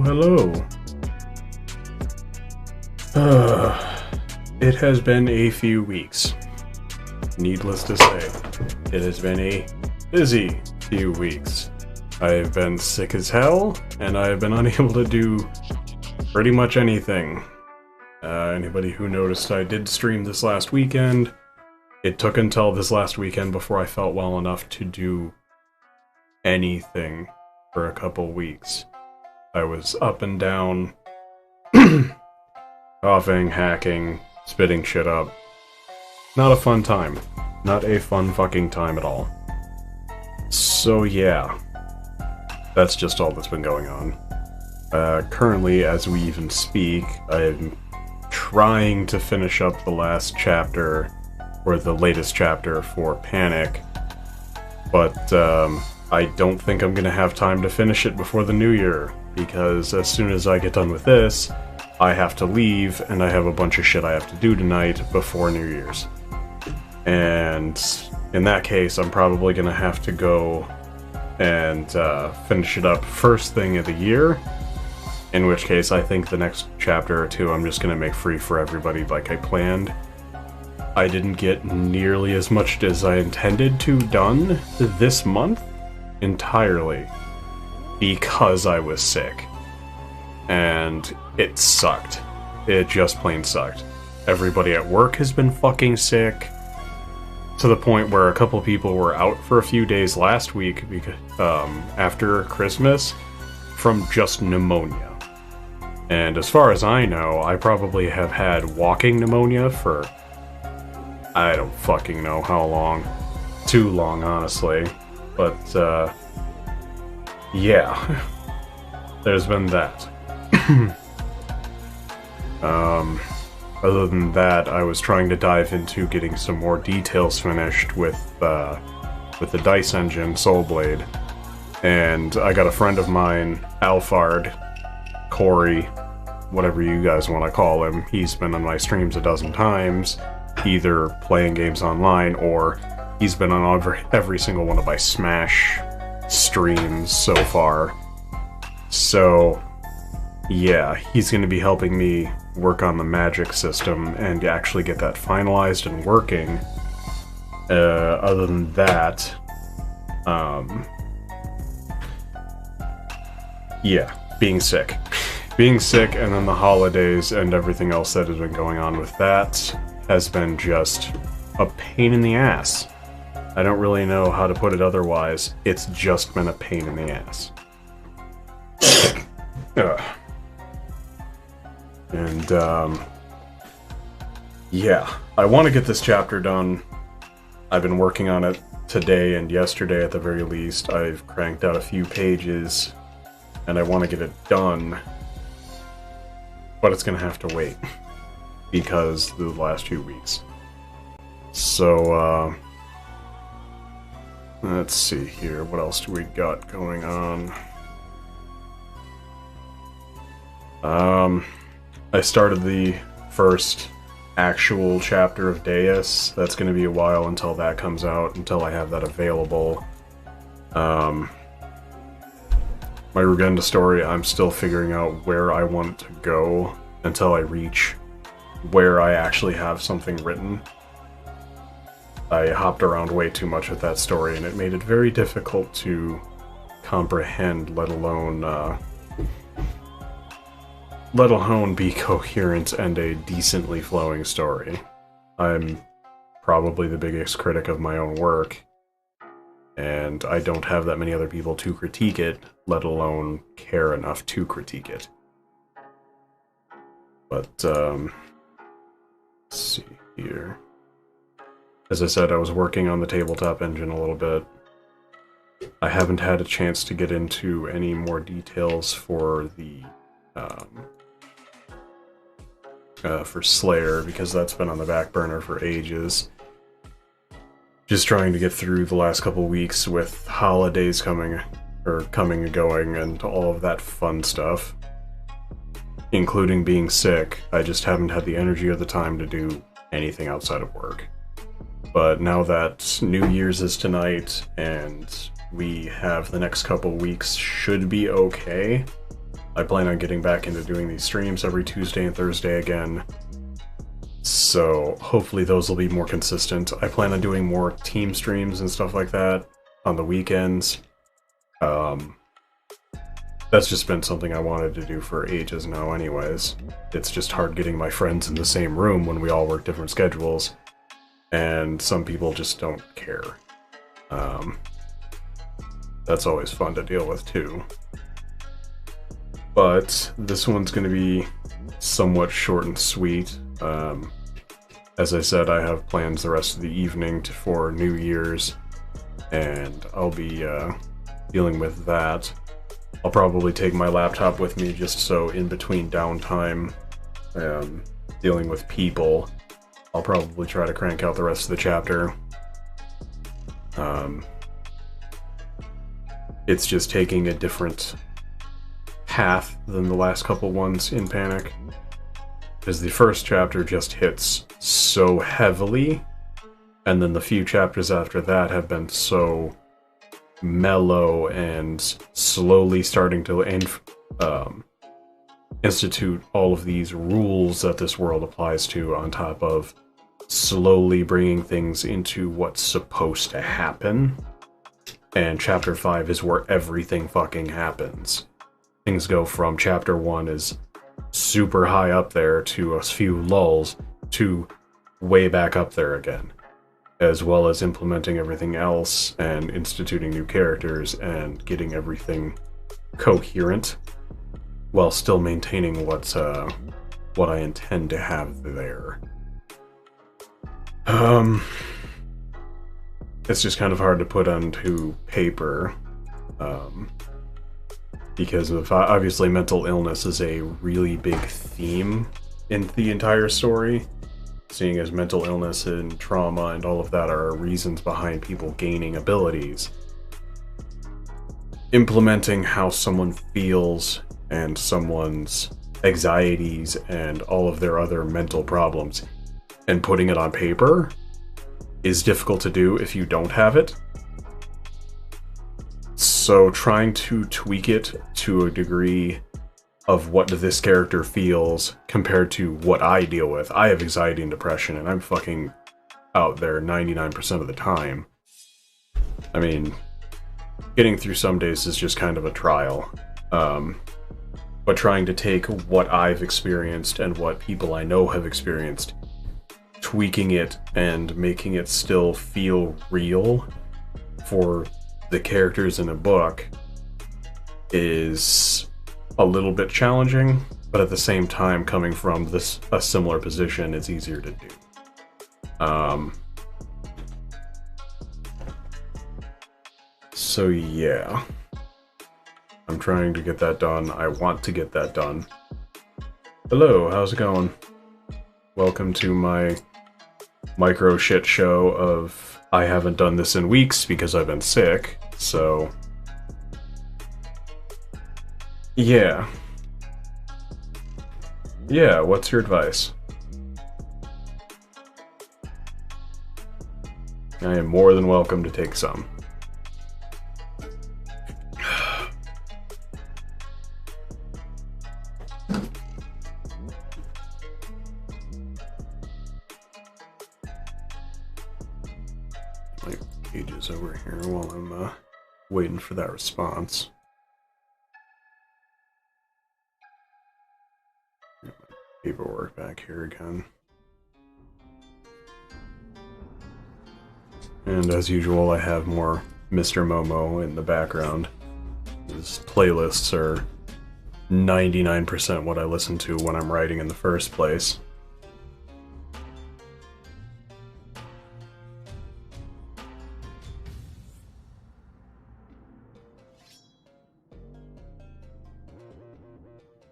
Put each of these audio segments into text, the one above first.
Hello. It has been a few weeks. Needless to say, it has been a busy few weeks. I've been sick as hell, and I've been unable to do pretty much anything. Anybody who noticed I did stream this last weekend, it took until this last weekend before I felt well enough to do anything for a couple weeks. I was up and down, coughing, hacking, spitting shit up. Not a fun time. Not a fun fucking time at all. So yeah, that's just all that's been going on. Currently, as we even speak, I'm trying to finish up the last chapter, or the latest chapter for Panic, but I don't think I'm gonna have time to finish it before the new year. Because as soon as I get done with this, I have to leave, and I have a bunch of shit I have to do tonight before New Year's. And in that case, I'm probably gonna have to go and finish it up first thing of the year, in which case I think the next chapter or two I'm just gonna make free for everybody like I planned. I didn't get nearly as much as I intended to done this month entirely, because I was sick. And it sucked. It just plain sucked. Everybody at work has been fucking sick, to the point where a couple people were out for a few days last week because, after Christmas from just pneumonia. And as far as I know, I probably have had walking pneumonia for I don't fucking know how long. Too long, honestly. But, yeah. There's been that. Other than that, I was trying to dive into getting some more details finished with the Dice Engine, Soulblade. And I got a friend of mine, Alphard, Corey, whatever you guys want to call him. He's been on my streams a dozen times, either playing games online, or he's been on every single one of my Smash streams so far. So, yeah, he's going to be helping me work on the magic system and actually get that finalized and working. Other than that, yeah, being sick. Being sick, and then the holidays and everything else that has been going on with that has been just a pain in the ass. I don't really know how to put it otherwise. It's just been a pain in the ass. And, yeah, I want to get this chapter done. I've been working on it today and yesterday at the very least. I've cranked out a few pages, and I want to get it done. But it's going to have to wait, because of the last 2 weeks. So, let's see here. What else do we got going on? I started the first actual chapter of Deus. That's going to be a while until that comes out, until I have that available. My Rugenda story, I'm still figuring out where I want to go until I reach where I actually have something written. I hopped around way too much with that story, and it made it very difficult to comprehend, let alone be coherent and a decently flowing story. I'm probably the biggest critic of my own work, and I don't have that many other people to critique it, let alone care enough to critique it. But, let's see here. As I said, I was working on the tabletop engine a little bit. I haven't had a chance to get into any more details for the, for Slayer, because that's been on the back burner for ages. Just trying to get through the last couple weeks with holidays coming and going, and all of that fun stuff. Including being sick, I just haven't had the energy or the time to do anything outside of work. But now that New Year's is tonight, and we have the next couple weeks should be okay, I plan on getting back into doing these streams every Tuesday and Thursday again. So hopefully those will be more consistent. I plan on doing more team streams and stuff like that on the weekends. That's just been something I wanted to do for ages now anyways. It's just hard getting my friends in the same room when we all work different schedules, and some people just don't care. That's always fun to deal with too. But this one's going to be somewhat short and sweet. As I said, I have plans the rest of the evening for New Year's, and I'll be dealing with that. I'll probably take my laptop with me just so in between downtime, dealing with people, I'll probably try to crank out the rest of the chapter. It's just taking a different path than the last couple ones in Panic, because the first chapter just hits so heavily, and then the few chapters after that have been so mellow and slowly starting to institute all of these rules that this world applies to, on top of slowly bringing things into what's supposed to happen. And chapter 5 is where everything fucking happens. Things go from chapter 1 is super high up there to a few lulls to way back up there again, as well as implementing everything else and instituting new characters and getting everything coherent while still maintaining what I intend to have there. It's just kind of hard to put onto paper, because of, obviously mental illness is a really big theme in the entire story, seeing as mental illness and trauma and all of that are reasons behind people gaining abilities. Implementing how someone feels and someone's anxieties and all of their other mental problems and putting it on paper is difficult to do if you don't have it. So trying to tweak it to a degree of what this character feels compared to what I deal with. I have anxiety and depression, and I'm fucking out there 99% of the time. I mean, getting through some days is just kind of a trial. But trying to take what I've experienced and what people I know have experienced, tweaking it and making it still feel real for the characters in a book is a little bit challenging, but at the same time, coming from a similar position, it's easier to do. So yeah, I'm trying to get that done. I want to get that done. Hello, how's it going? Welcome to my micro shit show of I haven't done this in weeks because I've been sick, so yeah. Yeah, what's your advice? I am more than welcome to take some. My pages over here while I'm waiting for that response. Get my paperwork back here again. And as usual, I have more Mr. Momo in the background. His playlists are 99% what I listen to when I'm writing in the first place.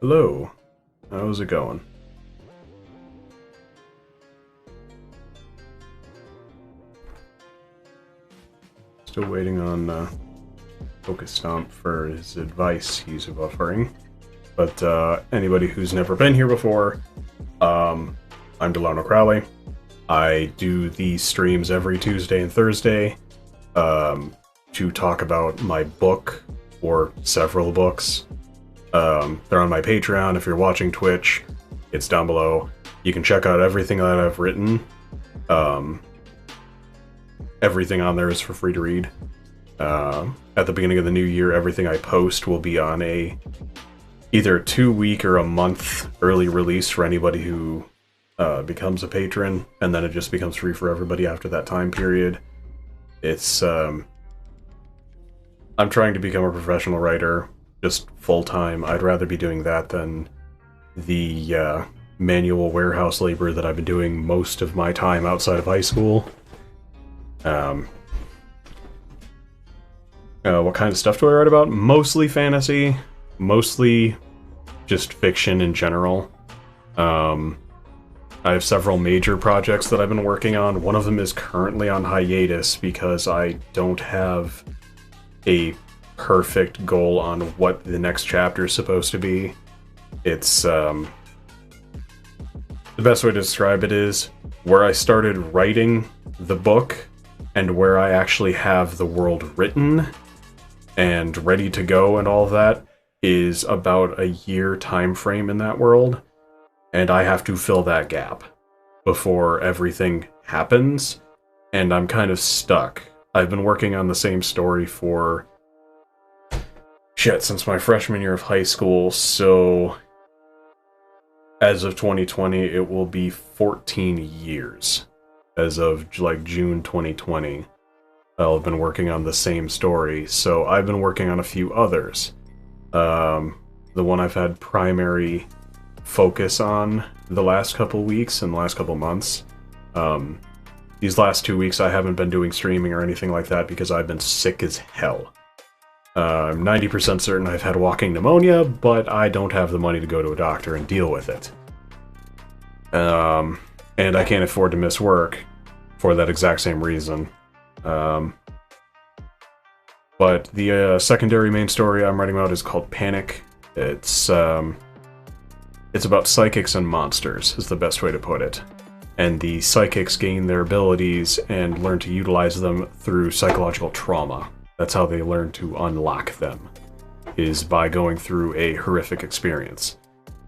Hello, how's it going? Still waiting on Focus Stomp for his advice he's offering. But anybody who's never been here before, I'm Delano Crowley. I do these streams every Tuesday and Thursday to talk about my book, or several books. They're on my Patreon. If you're watching Twitch, it's down below. You can check out everything that I've written. Everything on there is for free to read. At the beginning of the new year, everything I post will be on either a 2-week or a month early release for anybody who becomes a patron, and then it just becomes free for everybody after that time period. It's I'm trying to become a professional writer, just full-time. I'd rather be doing that than the manual warehouse labor that I've been doing most of my time outside of high school. What kind of stuff do I write about? Mostly fantasy, mostly just fiction in general. I have several major projects that I've been working on. One of them is currently on hiatus because I don't have a perfect goal on what the next chapter is supposed to be. It's, the best way to describe it is where I started writing the book and where I actually have the world written and ready to go and all of that is about a year time frame in that world, and I have to fill that gap before everything happens, and I'm kind of stuck. I've been working on the same story for since my freshman year of high school, so as of 2020 it will be 14 years. As of like June 2020, I've been working on the same story, so I've been working on a few others. The one I've had primary focus on the last couple weeks and the last couple months. These last 2 weeks I haven't been doing streaming or anything like that because I've been sick as hell. I'm 90% certain I've had walking pneumonia, but I don't have the money to go to a doctor and deal with it. And I can't afford to miss work for that exact same reason. But the secondary main story I'm writing about is called Panic. It's about psychics and monsters, is the best way to put it. And the psychics gain their abilities and learn to utilize them through psychological trauma. That's how they learn to unlock them, is by going through a horrific experience.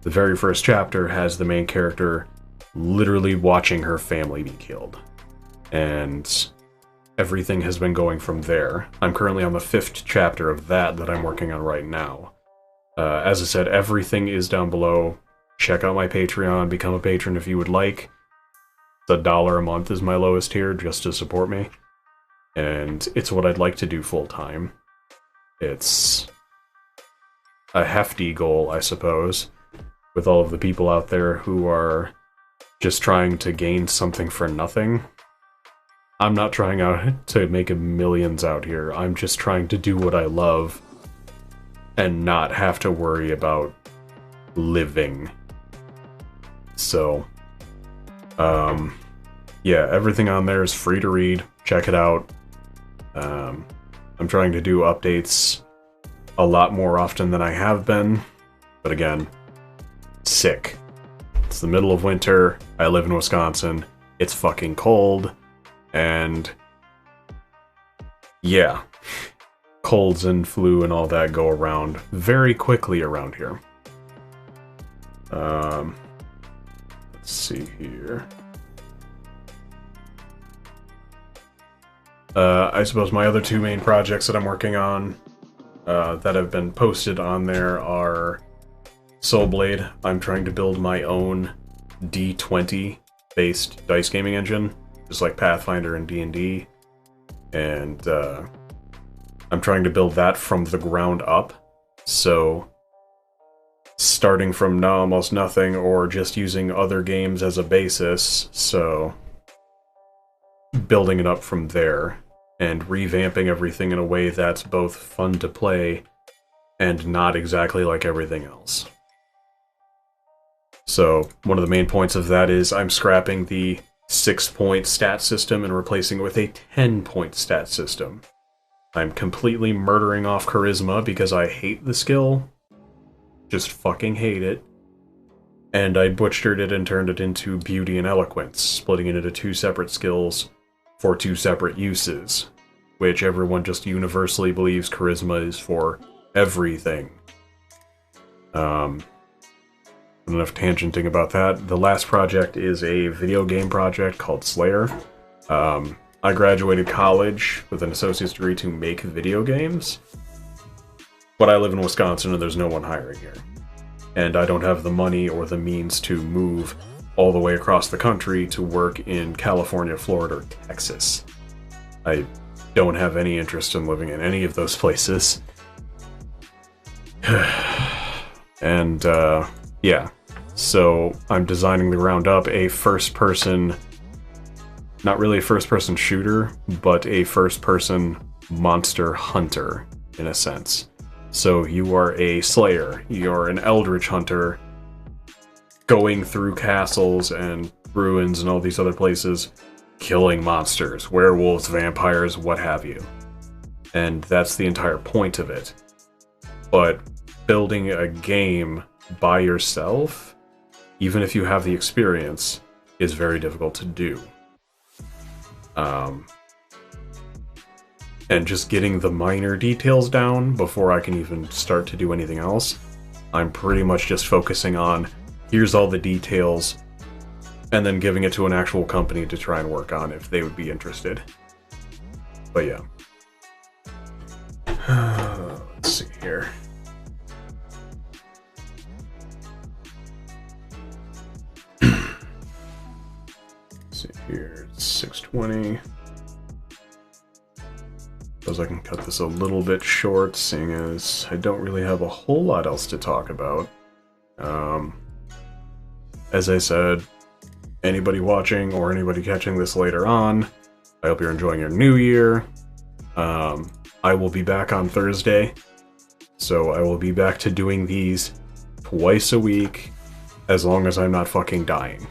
The very first chapter has the main character literally watching her family be killed. And everything has been going from there. I'm currently on the 5th chapter of that I'm working on right now. As I said, everything is down below. Check out my Patreon, become a patron if you would like. It's $1 a month is my lowest tier, just to support me. And it's what I'd like to do full-time. It's a hefty goal, I suppose, with all of the people out there who are just trying to gain something for nothing. I'm not trying out to make millions out here. I'm just trying to do what I love and not have to worry about living. So, yeah, everything on there is free to read. Check it out. I'm trying to do updates a lot more often than I have been, but again, sick. It's the middle of winter, I live in Wisconsin, it's fucking cold, and yeah, colds and flu and all that go around very quickly around here. Let's see here. I suppose my other two main projects that I'm working on that have been posted on there are Soulblade. I'm trying to build my own D20 based dice gaming engine, just like Pathfinder and D&D, and I'm trying to build that from the ground up, so starting from almost nothing or just using other games as a basis, so building it up from there and revamping everything in a way that's both fun to play and not exactly like everything else. So one of the main points of that is I'm scrapping the 6-point stat system and replacing it with a 10-point stat system. I'm completely murdering off charisma because I hate the skill. Just fucking hate it. And I butchered it and turned it into beauty and eloquence, splitting it into 2 separate skills for 2 separate uses, which everyone just universally believes charisma is for everything. Enough tangenting about that. The last project is a video game project called Slayer. I graduated college with an associate's degree to make video games, but I live in Wisconsin and there's no one hiring here. And I don't have the money or the means to move all the way across the country to work in California, Florida, or Texas. I don't have any interest in living in any of those places. And, yeah. So, I'm designing the ground up a first-person, not really a first-person shooter, but a first-person monster hunter, in a sense. So, you are a slayer, you're an eldritch hunter, going through castles and ruins and all these other places, killing monsters, werewolves, vampires, what have you. And that's the entire point of it. But building a game by yourself, even if you have the experience, is very difficult to do. And just getting the minor details down before I can even start to do anything else, I'm pretty much just focusing on, here's all the details, and then giving it to an actual company to try and work on if they would be interested. But yeah. Let's see here. See here, it's 6:20. Suppose I can cut this a little bit short, seeing as I don't really have a whole lot else to talk about. As I said, anybody watching or anybody catching this later on, I hope you're enjoying your new year. I will be back on Thursday, so I will be back to doing these twice a week, as long as I'm not fucking dying.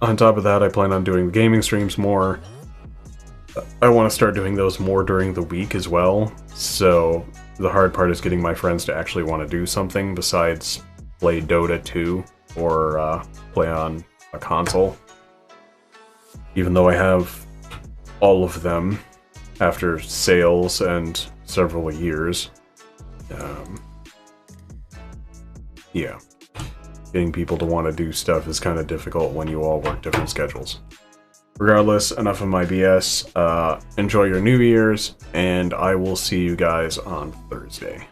On top of that, I plan on doing gaming streams more. I want to start doing those more during the week as well, so the hard part is getting my friends to actually want to do something besides play Dota 2 or play on a console. Even though I have all of them after sales and several years. Yeah. Getting people to want to do stuff is kind of difficult when you all work different schedules. Regardless, enough of my BS. Enjoy your New Year's, and I will see you guys on Thursday.